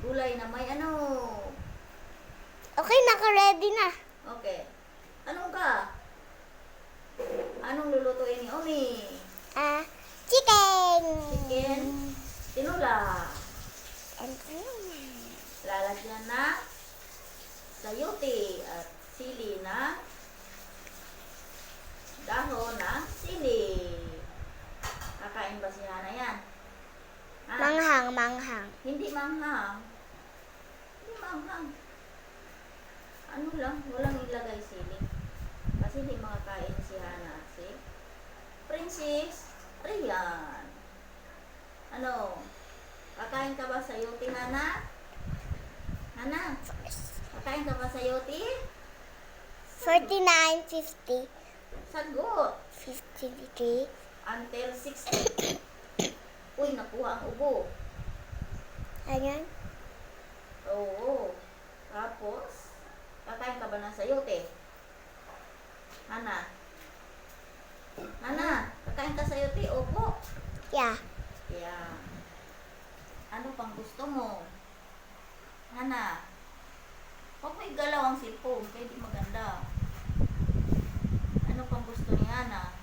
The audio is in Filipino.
Gulay na may ano. Okay, naka-ready na. Okay. Anong ka? Anong lulutuin ni Omi? Chicken. Chicken. Tinula. And ano na? Lalagyan na sayote at sili na dahon ng sili. Kakain ba si Hana yan? Manghang, manghang. Hindi manghang. Hindi manghang. Ano lang, walang ilagay sili. Kasi hindi makakain si Hana. Si Princess Rian. Ano? Kakain ka ba sayote, Hana? Hana? Kakain ka ba sayote? 49.50. Sagot. 53. Until 60. Uy, nakuha ang ubo. Ayan. Oo. Tapos, kakain ka ba ng sayote? Hana? Hana, kakain ka sayote? Opo. Yeah. Yeah. Ano pang gusto mo? Hana? Huwag mo igalaw ang cellphone, kaya di maganda. Ano pang gusto ni Hana?